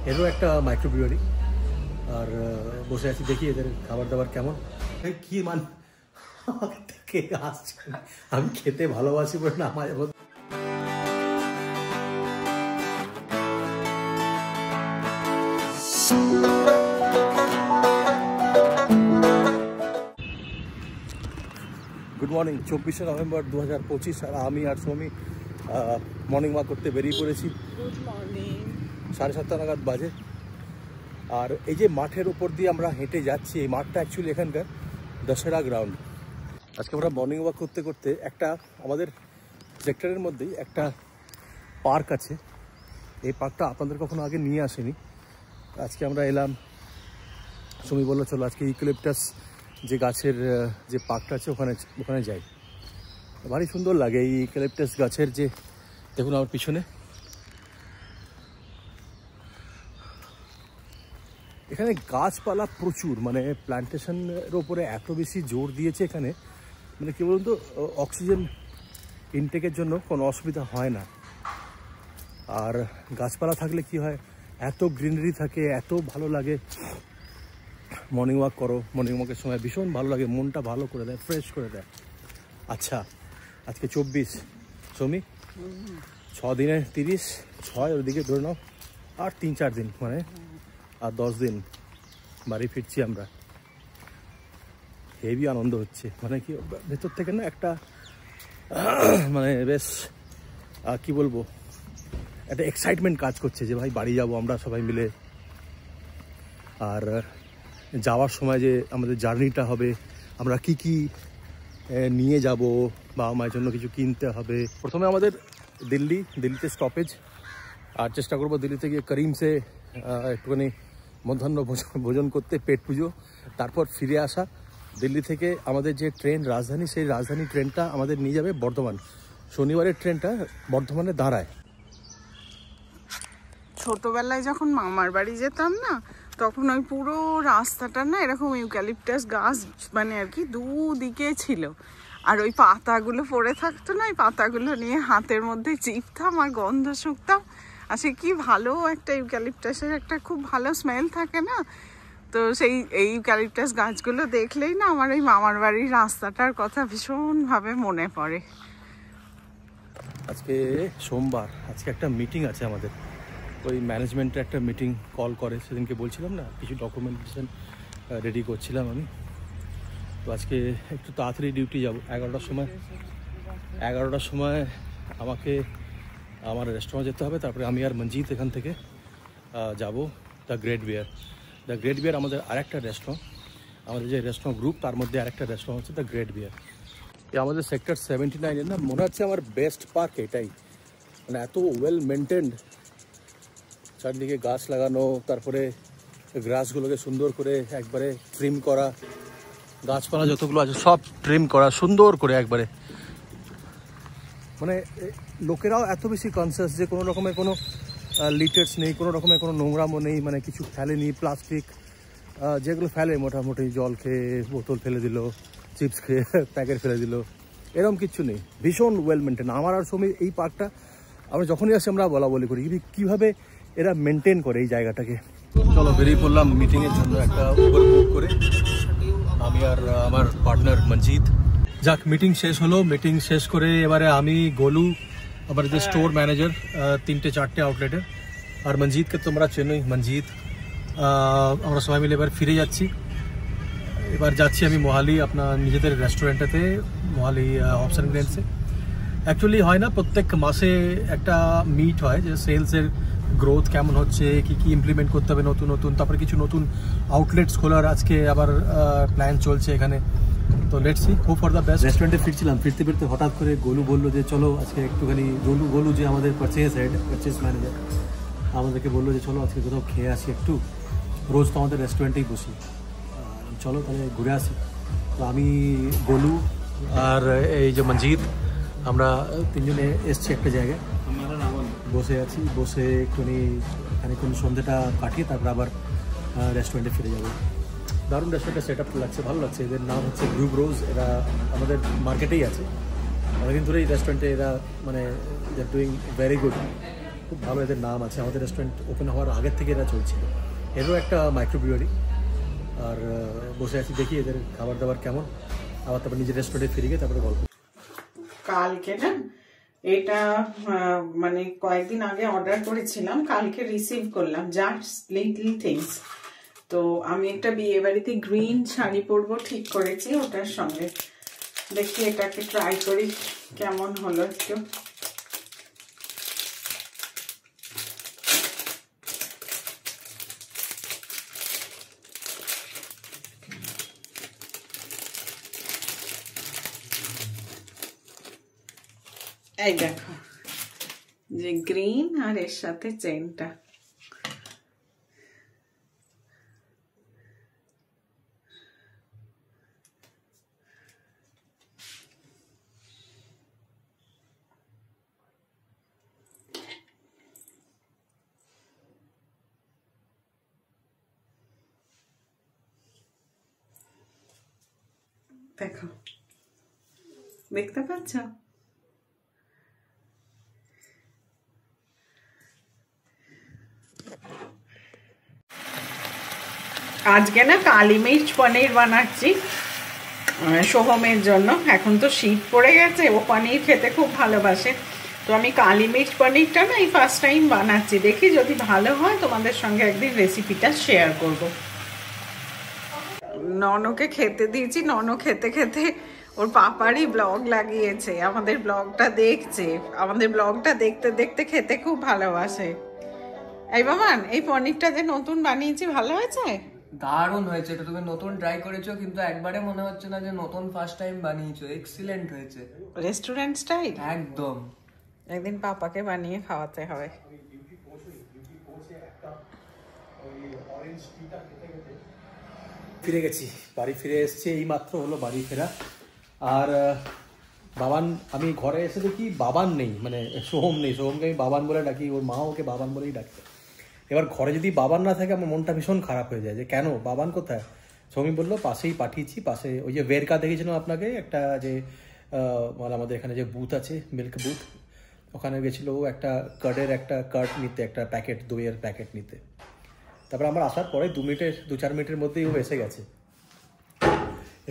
এরও একটা মাইক্রোব্রিউয়ারি। আর বসে আছি, দেখি এদের খাবার দাবার কেমন। কি মানে কে আসছে, আমি খেতে ভালোবাসি বলে না আমার। গুড মর্নিং, 24শে নভেম্বর 2025। আর আমি আর সৌমি মর্নিং ওয়াক করতে বেরিয়ে পড়েছি। Good morning. 7:30 নাগাদ বাজে। আর এই যে মাঠের উপর দিয়ে আমরা হেঁটে যাচ্ছি, এই মাঠটা অ্যাকচুয়ালি এখানকার দশেরা গ্রাউন্ড। আজকে আমরা মর্নিং ওয়াক করতে করতে একটা আমাদের সেক্টরের মধ্যেই একটা পার্ক আছে। এই পার্কটা আপনাদের কখনো আগে নিয়ে আসেনি, আজকে আমরা এলাম। সৌমি বললো চলো আজকে ইউক্যালিপটাস যে গাছের যে পার্কটা আছে ওখানে যাই। ভারী সুন্দর লাগে এই ইউক্যালিপটাস গাছের, যে দেখুন আমার পিছনে এখানে গাছপালা প্রচুর, মানে প্ল্যান্টেশনের ওপরে এত বেশি জোর দিয়েছে এখানে, মানে কী বলুন তো, অক্সিজেন ইনটেকের জন্য কোনো অসুবিধা হয় না। আর গাছপালা থাকলে কি হয়, এত গ্রিনারি থাকে, এত ভালো লাগে। মর্নিং ওয়াক করো, মর্নিং ওয়াকের সময় ভীষণ ভালো লাগে, মনটা ভালো করে দেয়, ফ্রেশ করে দেয়। আচ্ছা, আজকে 24 সৌমি, 6 দিনে 30, 6 ওদিকে ধরে নাও, আর 3-4 দিন, মানে আর 10 দিন বাড়ি ফিরছি আমরা। হেভি আনন্দ হচ্ছে, মানে কি ভেতর থেকে না একটা মানে বেশ কি বলবো, একটা এক্সাইটমেন্ট কাজ করছে যে ভাই বাড়ি যাব আমরা সবাই মিলে। আর যাওয়ার সময় যে আমাদের জার্নিটা হবে, আমরা কি কি নিয়ে যাব, বাবা মায়ের জন্য কিছু কিনতে হবে। প্রথমে আমাদের দিল্লিতে স্টপেজ, আর চেষ্টা করবো দিল্লিতে গিয়ে করিমসে একটুখানি মধ্যাহ্ন ভোজন করতে, পেট পুজো, তারপর ফিরে আসা। দিল্লি থেকে আমাদের যে ট্রেন রাজধানী, সেই রাজধানী ট্রেনটা আমাদের নিয়ে যাবে বর্ধমান। শনিবারের ট্রেনটা বর্ধমানে দাঁড়ায়। ছোটবেলায় যখন মামার বাড়ি যেতাম না, তখন ওই পুরো রাস্তাটা না এরকম ইউক্যালিপটাস গাছ মানে আর কি দুদিকে ছিল। আর ওই পাতাগুলো পড়ে থাকতো না, ওই পাতাগুলো নিয়ে হাতের মধ্যে চিপতাম আর গন্ধ শুকতাম। আর সে কি ভালো একটা ইউক্যালিপটাসের একটা খুব ভালো স্মেল থাকে না। তো সেই এই ইউক্যালিপটাস গাছগুলো দেখলেই না আমার ওই মামার বাড়ির রাস্তাটার কথা ভীষণভাবে মনে পড়ে। আজকে সোমবার, আজকে একটা মিটিং আছে আমাদের, ওই ম্যানেজমেন্টের একটা মিটিং কল করে। সেদিনকে বলছিলাম না, কিছু ডকুমেন্টেশন রেডি করছিলাম আমি। তো আজকে একটু তাড়াতাড়ি ডিউটি যাব, 11টার সময় আমাকে আমার রেস্টুরেন্টে যেতে হবে। তারপরে আমি আর মঞ্জিত এখান থেকে যাব দ্য গ্রেট বিয়ার। আমাদের আরেকটা রেস্টুরেন্ট, আমাদের যে রেস্টুরেন্ট গ্রুপ তার মধ্যে আরেকটা রেস্টুরেন্ট হচ্ছে দ্য গ্রেট বিয়ার। আমাদের সেক্টর 79 না, মনে হচ্ছে আমার বেস্ট পার্ক এটাই, মানে এত ওয়েল মেনটেন্ড, চারদিকে গাছ লাগানো, তারপরে গ্রাসগুলোকে সুন্দর করে একবারে ট্রিম করা, গাছপালা যতগুলো আছে সব ট্রিম করা সুন্দর করে একবারে। মানে লোকেরাও এত বেশি কনসিয়াস যে কোনো রকমের কোনো লিটার্স নেই, কোনো রকমের কোনো নোংরামো নেই, মানে কিছু ফেলেনি। প্লাস্টিক যেগুলো ফেলে মোটামুটি, জল খেয়ে বোতল ফেলে দিল, চিপস খেয়ে প্যাকেট ফেলে দিল, এরকম কিচ্ছু নেই। ভীষণ ওয়েল মেনটেন। আমার আর সময় এই পার্কটা আমরা যখনই আসি আমরা বলা বলি করি কীভাবে এরা মেনটেন করে এই জায়গাটাকে। চলো বেরিয়ে পড়লাম মিটিংয়ের জন্য, একটা উবার বুক করে, আমি আর আমার পার্টনার মঞ্জিত। যাক, মিটিং শেষ হলো। মিটিং শেষ করে এবারে আমি, গোলু, আবার যে স্টোর ম্যানেজার 3-4টে আউটলেটের, আর মঞ্জিতকে তোমরা চেনোই, মঞ্জিত, আমরা সবাই মিলে এবার ফিরে যাচ্ছি। এবার যাচ্ছি আমি মোহালি, আপনার নিজেদের রেস্টুরেন্টেতে, মোহালি অপশন গ্রেন্ডসে। অ্যাকচুয়ালি হয় না, প্রত্যেক মাসে একটা মিট হয় যে সেলসের গ্রোথ কেমন হচ্ছে, কি কি ইমপ্লিমেন্ট করতে হবে নতুন, তারপরে কিছু নতুন আউটলেটস খোলার আজকে আবার প্ল্যান চলছে এখানে। তো let's see, hope for the best. রেস্টুরেন্টে ফিরছিলাম, ফিরতে হঠাৎ করে গোলু বললো যে চলো আজকে একটুখানি, গোলু যে আমাদের পারচেস ম্যানেজার, আমাদেরকে বললো যে চলো আজকে কোথাও খেয়ে আসি একটু, রোজ তো আমাদের রেস্টুরেন্টেই বসি, চলো তাহলে ঘুরে আসি। তো আমি, গোলু আর এই যে মঞ্জিত, আমরা তিনজনে এসছি একটা জায়গায়, বসে আছি, বসে একটুখানি খানিকক্ষণ সন্ধ্যেটা কাটিয়ে তারপর আবার রেস্টুরেন্টে ফিরে যাবো। দারুণ রেস্টুরেন্টের সেট আপ লাগছে, ভালো লাগছে। এদের নাম হচ্ছে ব্লু ব্রোজ, এরা আমাদের মার্কেটেই আছে, অনেকদিন ধরে এই রেস্টুরেন্টে এরা মানে দে আর ডুইং ভেরি গুড। খুব ভালো এদের নাম আছে, আমাদের রেস্টুরেন্ট ওপেন হওয়ার আগের থেকে এরা চলছিল। এরও একটা মাইক্রোব্রিউয়ারি। আর বসে আছি, দেখি এদের খাবার দাবার কেমন, আবার তারপর নিজের রেস্টুরেন্টে ফিরে গিয়ে তারপরে গল্প। কালকে না এটা মানে কয়েকদিন আগে অর্ডার করেছিলাম, কালকে রিসিভ করলাম, জাস্ট লিটল থিংস। তো আমি একটা বিয়ে বাড়িতে গ্রিন শাড়ি পরবো ঠিক করেছি, ওটার সঙ্গে দেখি এটাকে ট্রাই করি কেমন হলো একটু। এই দেখো যে গ্রিন আর এর সাথে চেনটা, দেখো দেখতে পাচ্ছ? আজকে না কালি মির্চ পনির বানাচ্ছি সোহমের জন্য। এখন তো শীত পড়ে গেছে, ও পনির খেতে খুব ভালোবাসে, তো আমি কালি মির্চ পনিরটা না এই ফার্স্ট টাইম বানাচ্ছি। দেখি যদি ভালো হয় তোমাদের সঙ্গে একদিন রেসিপিটা শেয়ার করব। ননকে খেতে দিয়েছি, নন খেতে খেতে ওর পাপারই ব্লগ লাগিয়েছে, আমাদের ব্লগটা দেখছে, আমাদের ব্লগটা দেখতে দেখতে খেতে খুব ভালোবাসে। এই বাবান, এই পনিরটা যে নতুন বানিয়েছি ভালো হয়েছে? দারুণ হয়েছে। এটা তুমি নতুন ট্রাই করেছো, কিন্তু একবারে মনে হচ্ছে না যে নতুন ফার্স্ট টাইম বানিয়েছো। এক্সিলেন্ট হয়েছে, রেস্টুরেন্ট স্টাইল একদম। একদিন পাপাকে বানিয়ে খাওয়াতে হবে। ফিরে গেছি, বাড়ি ফিরে এসেছি, এই মাত্র হলো বাড়ি ফেরা। আর বাবান, আমি ঘরে এসে দেখি বাবান নেই, মানে সোহম নেই। সোহমকে আমি বাবান বলে ডাকি, ওর মা ওকে বাবান বলেই ডাকে। এবার ঘরে যদি বাবান না থাকে আমার মনটা ভীষণ খারাপ হয়ে যায়, যে কেন বাবান কোথায়। সৌমি বললো পাশেই পাঠিয়েছি, পাশে ওই যে ভেরকা দেখেছিলাম আপনাকে একটা, যে মানে আমাদের এখানে যে বুথ আছে, মিল্ক বুথ, ওখানে গেছিলো ও একটা কার্ডের একটা কার্ড নিতে, একটা প্যাকেট, দইয়ের প্যাকেট নিতে। তারপর আমার আসার পরে 2-4 মিনিটের মধ্যেই ও এসে গেছে।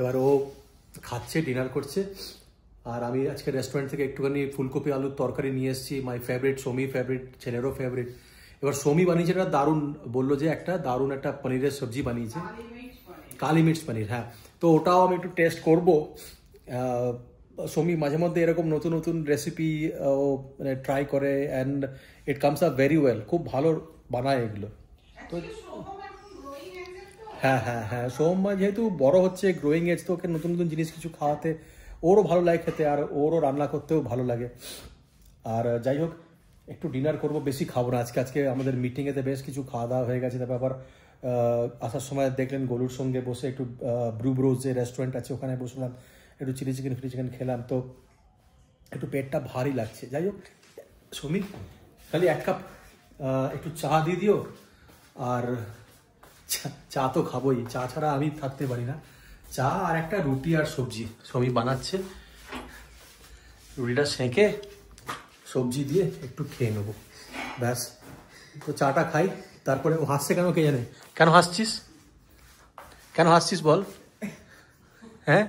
এবার ও খাচ্ছে, ডিনার করছে। আর আমি আজকে রেস্টুরেন্ট থেকে একটুখানি ফুলকপি আলুর তরকারি নিয়ে এসেছি, মাই ফেভারিট, সৌমি ফেভারিট, ছেলেরও ফেভারিট। এবার সৌমি বানিয়েছে একটা দারুণ, বললো যে একটা দারুণ একটা পনিরের সবজি বানিয়েছে, কালি মির্চ পনির। হ্যাঁ, তো ওটাও আমি একটু টেস্ট করবো। সৌমি মাঝে মধ্যে এরকম নতুন নতুন রেসিপি ও মানে ট্রাই করে, and it comes up very well, খুব ভালো বানায় এগুলো। তো হ্যাঁ হ্যাঁ হ্যাঁ, সোহম যেহেতু বড় হচ্ছে, গ্রোয়িং এজ, তো ওকে নতুন নতুন জিনিস কিছু খাওয়াতে ওরও ভালো লাগে খেতে, আর ওরও রান্না করতেও ভালো লাগে। আর যাই হোক, একটু ডিনার করবো, বেশি খাবো না আজকে আমাদের মিটিংয়েতে বেশ কিছু খাওয়া দাওয়া হয়ে গেছে। তারপর আবার আসার সময় দেখলেন গলুর সঙ্গে বসে একটু ব্রু ব্রোজ যে রেস্টুরেন্ট আছে ওখানে বসলাম, একটু চিলি চিকেন খেলাম, তো একটু পেটটা ভারী লাগছে। যাই হোক, সৌমি খালি 1 কাপ একটু চা দিয়ে দিও। আর চা তো খাবোই, চা ছাড়া আমি থাকতে পারি না। চা আর একটা রুটি আর সবজি সবই বানাচ্ছে, রুটিটা সেঁকে সবজি দিয়ে একটু খেয়ে নেবো, ব্যাস। তো চাটা খাই, তারপরে ও হাসছে কেন কে জানে। কেন হাসছিস, কেন হাসছিস বল? হ্যাঁ,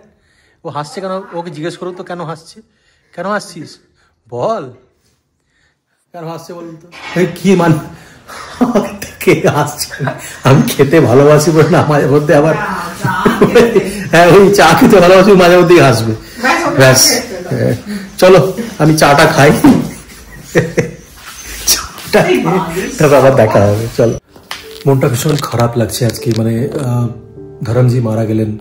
ও হাসছে কেন, ওকে জিজ্ঞেস করো তো কেন হাসছে, কেন হাসছিস বল, কেন হাসছে বলুন তো। কি মানে কে হাসছে? আমি খেতে ভালোবাসি বলে না, মাঝে মধ্যে আবার হ্যাঁ ওই চা খেতে ভালোবাসি, মাঝে মধ্যেই হাসবে, ব্যাস। চলো আমি চাটা খাই, তারপর আবার দেখা হবে, চলো। মনটা ভীষণ খারাপ লাগছে আজকে, মানে ধরমজি মারা গেলেন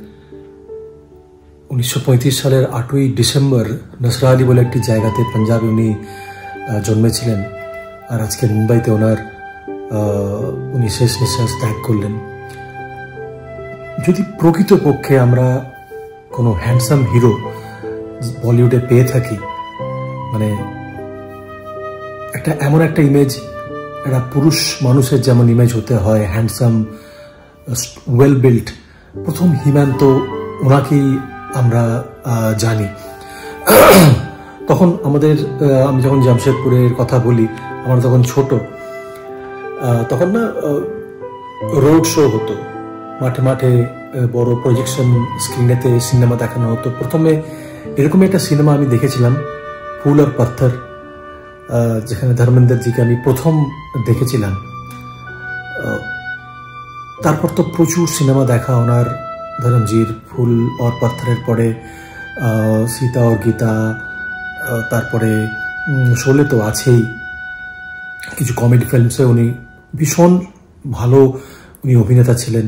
1935 সালের 8ই ডিসেম্বর নসরা আলি বলে একটি জায়গাতে, পাঞ্জাবে উনি জন্মেছিলেন। আর আজকে মুম্বাইতে উনি শেষ নিঃশ্বাস ত্যাগ করলেন। যদি প্রকৃতপক্ষে আমরা কোনো হ্যান্ডসাম হিরো বলিউডে পেয়ে থাকি, মানে এমন একটা ইমেজ, একটা পুরুষ মানুষের যেমন ইমেজ হতে হয়, হ্যান্ডসাম, ওয়েল বিল্ট, প্রথম হিমান্ত ওনাকেই আমরা জানি। তখন আমি যখন জামশেদপুরের কথা বলি, আমরা তখন ছোট, তখন না রোড শো হতো, মাঠে মাঠে বড় প্রজেকশন স্ক্রিনেতে সিনেমা দেখানো হতো। প্রথমে এরকম একটা সিনেমা আমি দেখেছিলাম, ফুল আর পাথর, যেখানে ধর্মেন্দ্রজিকে আমি প্রথম দেখেছিলাম। তারপর তো প্রচুর সিনেমা দেখা ওনার, ধরমজির ফুল আর পাথরের পরে সীতা আর গীতা, তারপরে শোলে তো আছেই। কিছু কমেডি ফিল্মসে উনি ভীষণ ভালো উনি অভিনেতা ছিলেন।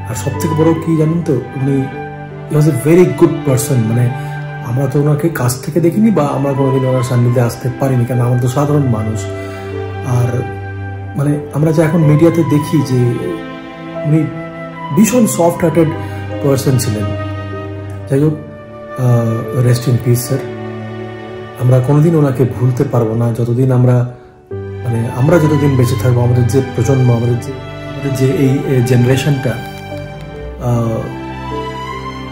আর সব থেকে বড় কি জানেন তো, উনি ওয়াজ এ ভেরি গুড পারসন। মানে আমরা তো ওনাকে কাছ থেকে দেখিনি বা আমরা কোনোদিন ওনার সান্নিধ্যে আসতে পারিনি, কারণ আমরা তো সাধারণ মানুষ। আর মানে আমরা যে এখন মিডিয়াতে দেখি যে উনি ভীষণ সফট হার্টেড পারসন ছিলেন। যাই হোক, রেস্ট ইন পিস স্যার। আমরা কোনোদিন ওনাকে ভুলতে পারবো না, যতদিন আমরা যতদিন বেঁচে থাকবো। আমাদের যে প্রজন্ম, আমাদের যে এই জেনারেশনটা,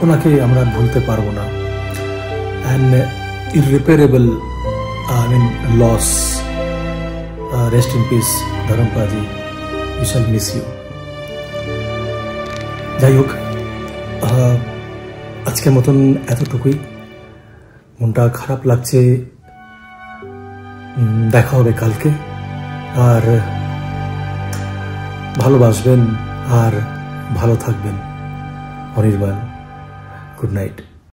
ওনাকে আমরা ভুলতে পারবো না। And irreparable loss. Rest in peace ধরমপাজি, উই শ্যাল মিস ইউ। যাই হোক, আজকের মতন এতটুকুই। মনটা খারাপ লাগছে, দেখা হবে কালকে। আর ভালোবাসবেন আর ভালো থাকবেন। Anirban, good night.